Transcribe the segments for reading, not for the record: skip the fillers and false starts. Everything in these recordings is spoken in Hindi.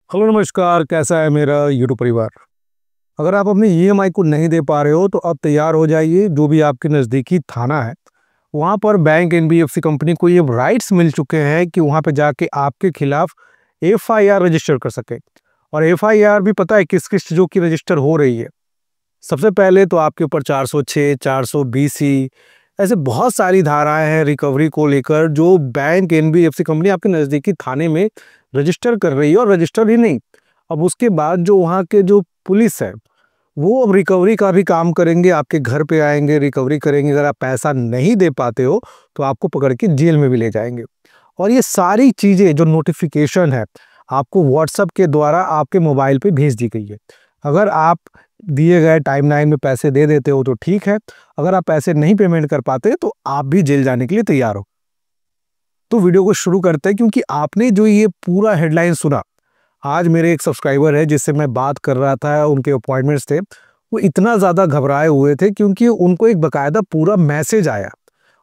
हेलो नमस्कार, कैसा है मेरा यूट्यूब परिवार। अगर आप अपनी ईएमआई को नहीं दे पा रहे हो तो अब तैयार हो जाइए। जो भी आपके नज़दीकी थाना है वहाँ पर बैंक एनबीएफसी कंपनी को ये राइट्स मिल चुके हैं कि वहाँ पे जाके आपके खिलाफ एफआईआर रजिस्टर कर सके। और एफआईआर भी पता है किस किस चीज़ों की रजिस्टर हो रही है। सबसे पहले तो आपके ऊपर 406, 420 ऐसे बहुत सारी धाराएं हैं रिकवरी को लेकर, जो बैंक एनबीएफसी कंपनी आपके नज़दीकी थाने में रजिस्टर कर रही है। और रजिस्टर ही नहीं, अब उसके बाद जो वहाँ के जो पुलिस है वो अब रिकवरी का भी काम करेंगे, आपके घर पे आएंगे, रिकवरी करेंगे। अगर आप पैसा नहीं दे पाते हो तो आपको पकड़ के जेल में भी ले जाएंगे। और ये सारी चीज़ें जो नोटिफिकेशन है आपको व्हाट्सएप के द्वारा आपके मोबाइल पे भेज दी गई है। अगर आप दिए गए टाइमलाइन में पैसे दे देते हो तो ठीक है, अगर आप पैसे नहीं पेमेंट कर पाते तो आप भी जेल जाने के लिए तैयार हो। तो वीडियो को शुरू करते हैं, क्योंकि आपने जो ये पूरा हेडलाइन सुना, आज मेरे एक सब्सक्राइबर है जिससे मैं बात कर रहा था, उनके अपॉइंटमेंट्स थे, वो इतना ज़्यादा घबराए हुए थे क्योंकि उनको एक बकायदा पूरा मैसेज आया।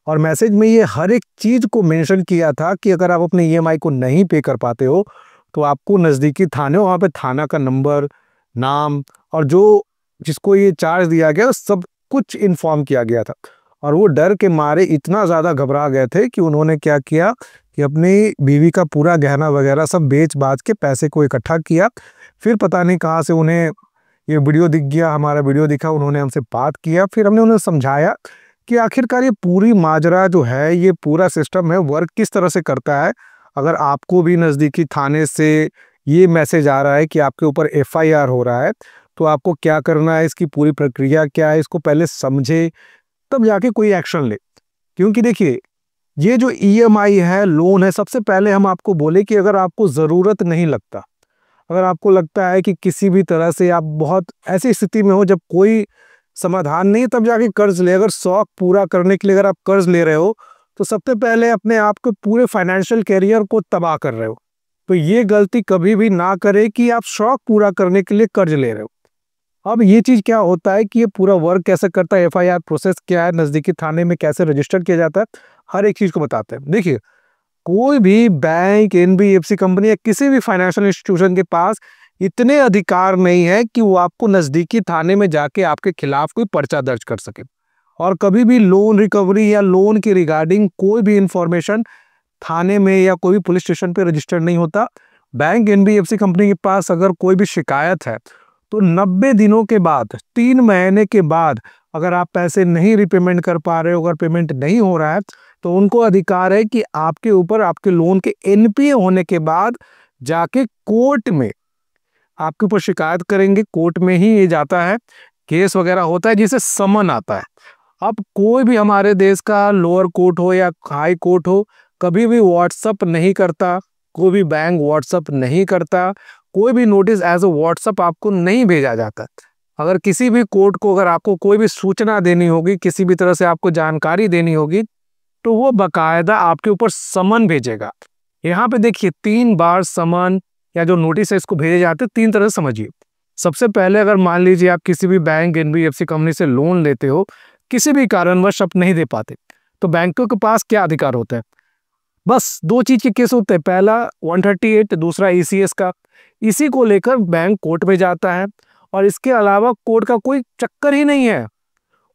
और मैसेज में ये हर एक चीज़ को मेंशन किया था कि अगर आप अपने ईएमआई को नहीं पे कर पाते हो तो आपको नज़दीकी थाने, वहाँ पे थाना का नंबर, नाम और जो जिसको ये चार्ज दिया गया सब कुछ इन्फॉर्म किया गया था। और वो डर के मारे इतना ज़्यादा घबरा गए थे कि उन्होंने क्या किया कि अपनी बीवी का पूरा गहना वगैरह सब बेच बाच के पैसे को इकट्ठा किया। फिर पता नहीं कहाँ से उन्हें ये वीडियो दिख गया, हमारा वीडियो दिखा, उन्होंने हमसे बात किया। फिर हमने उन्हें समझाया कि आखिरकार ये पूरी माजरा जो है, ये पूरा सिस्टम है, वर्क किस तरह से करता है। अगर आपको भी नज़दीकी थाने से ये मैसेज आ रहा है कि आपके ऊपर एफआईआर हो रहा है तो आपको क्या करना है, इसकी पूरी प्रक्रिया क्या है, इसको पहले समझे तब जाके कोई एक्शन ले। क्योंकि देखिए, ये जो ईएमआई है, लोन है, सबसे पहले हम आपको बोले कि अगर आपको ज़रूरत नहीं लगता, अगर आपको लगता है कि किसी भी तरह से आप बहुत ऐसी स्थिति में हो जब कोई समाधान नहीं, तब जाके कर्ज ले। अगर शौक पूरा करने के लिए अगर आप कर्ज ले रहे हो तो सबसे पहले अपने आप को पूरे फाइनेंशियल कैरियर को तबाह कर रहे हो। तो ये गलती कभी भी ना करें कि आप शौक पूरा करने के लिए कर्ज ले रहे हो। अब ये चीज़ क्या होता है कि ये पूरा वर्क कैसे करता है, एफआईआर प्रोसेस क्या है, नज़दीकी थाने में कैसे रजिस्टर किया जाता है, हर एक चीज़ को बताते हैं। देखिए, कोई भी बैंक, एनबीएफसी कंपनी या किसी भी फाइनेंशियल इंस्टीट्यूशन के पास इतने अधिकार नहीं है कि वो आपको नज़दीकी थाने में जाके आपके खिलाफ कोई पर्चा दर्ज कर सके। और कभी भी लोन रिकवरी या लोन के रिगार्डिंग कोई भी इंफॉर्मेशन थाने में या कोई भी पुलिस स्टेशन पे रजिस्टर नहीं होता। बैंक, एनबीएफसी कंपनी के पास अगर कोई भी शिकायत है तो 90 दिनों के बाद, 3 महीने के बाद, अगर आप पैसे नहीं रिपेमेंट कर पा रहे हो, अगर पेमेंट नहीं हो रहा है, तो उनको अधिकार है कि आपके ऊपर आपके लोन के एनपीए होने के बाद जाके कोर्ट में आपके ऊपर शिकायत करेंगे। कोर्ट में ही ये जाता है, केस वगैरह होता है जिसे समन आता है। अब कोई भी हमारे देश का लोअर कोर्ट हो या हाई कोर्ट हो, कभी भी व्हाट्सअप नहीं करता, कोई भी बैंक व्हाट्सअप नहीं करता, कोई भी नोटिस एज अ व्हाट्सअप आपको नहीं भेजा जाता। अगर किसी भी कोर्ट को अगर आपको कोई भी सूचना देनी होगी, किसी भी तरह से आपको जानकारी देनी होगी, तो वो बकायदा आपके ऊपर समन भेजेगा। यहाँ पे देखिए, 3 बार समन या जो नोटिस है इसको भेजे जाते हैं, 3 तरह से समझिए। सबसे पहले, अगर मान लीजिए आप किसी भी बैंक, एनबीएफसी कंपनी से लोन लेते हो, किसी भी कारणवश आप नहीं दे पाते, तो बैंकों के पास क्या अधिकार होता है? बस 2 चीज के केस होते हैं, पहला 138, दूसरा ईसीएस का। इसी को लेकर बैंक कोर्ट में जाता है। और इसके अलावा कोर्ट का कोई चक्कर ही नहीं है,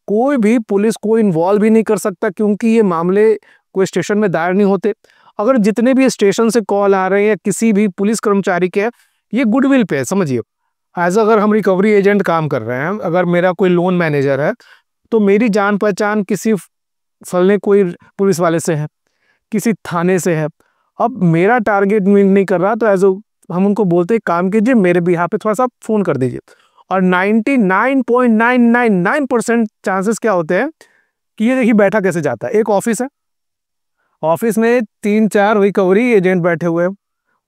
कोई भी पुलिस को इन्वॉल्व भी नहीं कर सकता, क्योंकि ये मामले कोई स्टेशन में दायर नहीं होते। अगर जितने भी स्टेशन से कॉल आ रहे हैं किसी भी पुलिस कर्मचारी के, ये गुडविल पे है, समझिए। एज अगर हम रिकवरी एजेंट काम कर रहे हैं, अगर मेरा कोई लोन मैनेजर है तो मेरी जान पहचान किसी फलने कोई पुलिस वाले से है, किसी थाने से है। अब मेरा टारगेट मीट नहीं कर रहा तो एज हम उनको बोलते हैं काम कीजिए, मेरे भी यहाँ पे थोड़ा सा फ़ोन कर दीजिए। और 99.999% चांसेस क्या होते हैं कि ये देखिए बैठा कैसे जाता है। एक ऑफिस है, ऑफिस में 3-4 रिकवरी एजेंट बैठे हुए हैं,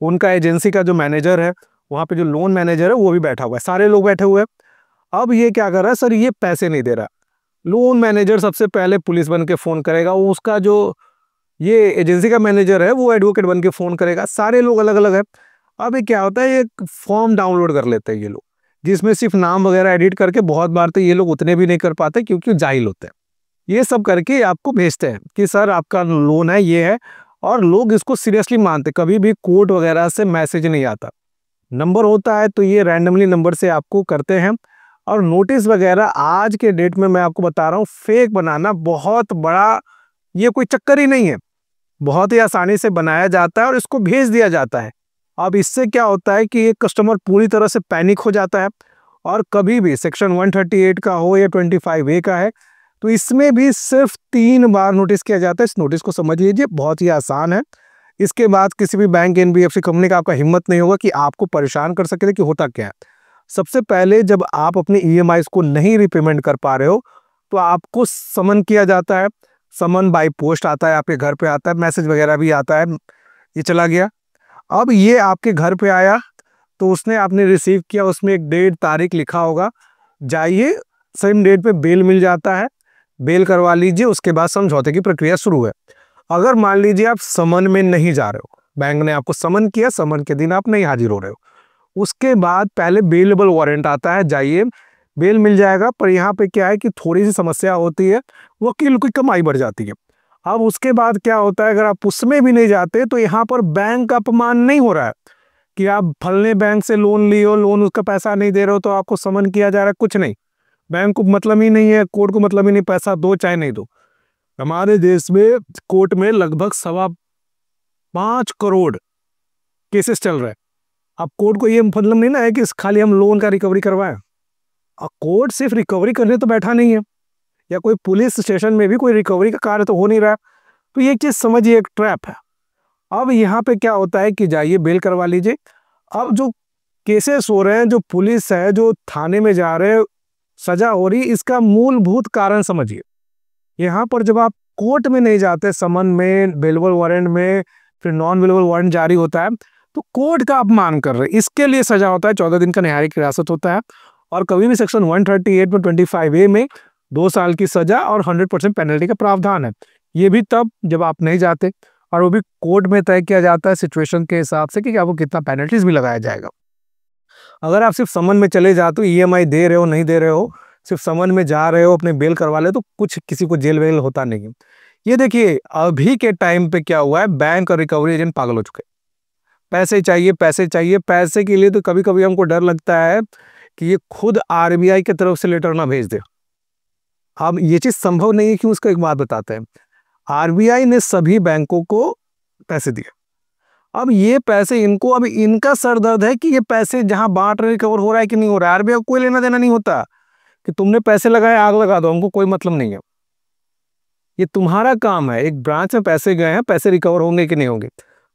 उनका एजेंसी का जो मैनेजर है, वहाँ पे जो लोन मैनेजर है वो भी बैठा हुआ है, सारे लोग बैठे हुए हैं। अब ये क्या कर रहा है, सर ये पैसे नहीं दे रहा। लोन मैनेजर सबसे पहले पुलिस बन के फ़ोन करेगा, वो उसका जो ये एजेंसी का मैनेजर है वो एडवोकेट बन के फ़ोन करेगा, सारे लोग अलग अलग है। अब ये क्या होता है, एक फॉर्म डाउनलोड कर लेते हैं ये लोग, जिसमें सिर्फ नाम वगैरह एडिट करके, बहुत बार तो ये लोग उतने भी नहीं कर पाते क्योंकि जाहिल होते हैं, ये सब करके आपको भेजते हैं कि सर आपका लोन है, ये है। और लोग इसको सीरियसली मानते, कभी भी कोर्ट वगैरह से मैसेज नहीं आता। नंबर होता है तो ये रैंडमली नंबर से आपको करते हैं। और नोटिस वगैरह आज के डेट में मैं आपको बता रहा हूँ, फेक बनाना बहुत बड़ा, ये कोई चक्कर ही नहीं है, बहुत ही आसानी से बनाया जाता है और इसको भेज दिया जाता है। अब इससे क्या होता है कि एक कस्टमर पूरी तरह से पैनिक हो जाता है, और कभी भी सेक्शन 138 का हो या 25A का है, तो इसमें भी सिर्फ 3 बार नोटिस किया जाता है। इस नोटिस को समझ लीजिए, बहुत ही आसान है। इसके बाद किसी भी बैंक, एनबीएफसी कंपनी का आपका हिम्मत नहीं होगा कि आपको परेशान कर सके कि होता क्या है। सबसे पहले जब आप अपने ईएमआईज़ को नहीं रिपेमेंट कर पा रहे हो, तो आपको समन किया जाता है। समन बाय पोस्ट आता है, आपके घर पे आता है, मैसेज वगैरह भी आता है, ये चला गया। अब ये आपके घर पे आया तो उसने आपने रिसीव किया, उसमें एक डेट तारीख लिखा होगा, जाइए सेम डेट पे बेल मिल जाता है, बेल करवा लीजिए, उसके बाद समझौते की प्रक्रिया शुरू है। अगर मान लीजिए आप समन में नहीं जा रहे हो, बैंक ने आपको समन किया, समन के दिन आप नहीं हाजिर हो रहे हो, उसके बाद पहले बेलेबल वारंट आता है, जाइए बेल मिल जाएगा। पर यहाँ पे क्या है कि थोड़ी सी समस्या होती है, वकील की कमाई बढ़ जाती है। अब उसके बाद क्या होता है, अगर आप उसमें भी नहीं जाते तो यहाँ पर बैंक का अपमान नहीं हो रहा है कि आप फलने बैंक से लोन लिए हो, लोन उसका पैसा नहीं दे रहे हो तो आपको समन किया जा रहा है, कुछ नहीं। बैंक को मतलब ही नहीं है, कोर्ट को मतलब ही नहीं, पैसा दो चाहे नहीं दो। हमारे देश में कोर्ट में लगभग 5.25 करोड़ केसेस चल रहे हैं। अब कोर्ट को ये मतलब नहीं ना है कि खाली हम लोन का रिकवरी करवाएं। अब कोर्ट सिर्फ रिकवरी करने तो बैठा नहीं है, या कोई पुलिस स्टेशन में भी कोई रिकवरी का कार्य तो हो नहीं रहा है। तो ये एक चीज समझिए, एक ट्रैप है। अब यहाँ पे क्या होता है कि जाइए बेल करवा लीजिए। अब जो केसेस हो रहे हैं, जो पुलिस है, जो थाने में जा रहे हैं, सजा हो रही, इसका मूलभूत कारण समझिए। यहाँ पर जब आप कोर्ट में नहीं जाते, समन में, बेलेबल वारंट में, फिर नॉन बेलेबल वारंट जारी होता है, तो कोर्ट का अपमान कर रहे हैं, इसके लिए सजा होता है, 14 दिन का न्यायिक हिरासत होता है। और कभी भी सेक्शन 138 में 25A में 2 साल की सजा और 100% पेनल्टी का प्रावधान है। ये भी तब जब आप नहीं जाते, और वो भी कोर्ट में तय किया जाता है सिचुएशन के हिसाब से कि आपको कितना पेनल्टीज भी लगाया जाएगा। अगर आप सिर्फ समन में चले जाते हो, ईएमआई दे रहे हो नहीं दे रहे हो, सिर्फ समन में जा रहे हो, अपने बेल करवा ले, तो कुछ किसी को जेल वेल होता नहीं है। ये देखिए अभी के टाइम पे क्या हुआ है, बैंक और रिकवरी एजेंट पागल हो चुके हैं। पैसे चाहिए, पैसे चाहिए, पैसे के लिए तो कभी कभी हमको डर लगता है कि ये खुद आरबीआई की तरफ से लेटर ना भेज दे। अब ये चीज संभव नहीं है, क्यों, उसका एक बात बताते हैं। आरबीआई ने सभी बैंकों को पैसे दिए। अब ये पैसे इनको, अब इनका सर दर्द है कि ये पैसे जहां बांट रहे, रिकवर हो रहा है कि नहीं हो रहा है। आरबीआई को कोई लेना देना नहीं होता कि तुमने पैसे लगाए, आग लगा दो, हमको कोई मतलब नहीं है। ये तुम्हारा काम है, एक ब्रांच में पैसे गए हैं, पैसे रिकवर होंगे कि नहीं होंगे।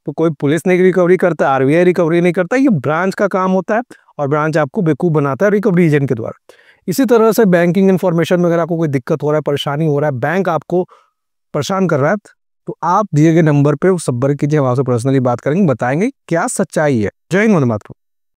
तो कोई पुलिस नहीं रिकवरी करता, आरबीआई रिकवरी नहीं करता, ये ब्रांच का काम होता है, और ब्रांच आपको बेवकूफ बनाता है रिकवरी एजेंट के द्वारा। इसी तरह से बैंकिंग इन्फॉर्मेशन में अगर आपको कोई दिक्कत हो रहा है, परेशानी हो रहा है, बैंक आपको परेशान कर रहा है, तो आप दिए गए नंबर पे संपर्क कीजिए, हम आपसे पर्सनली बात करेंगे, बताएंगे क्या सच्चाई है। जय हिंद, वंदे मातरम।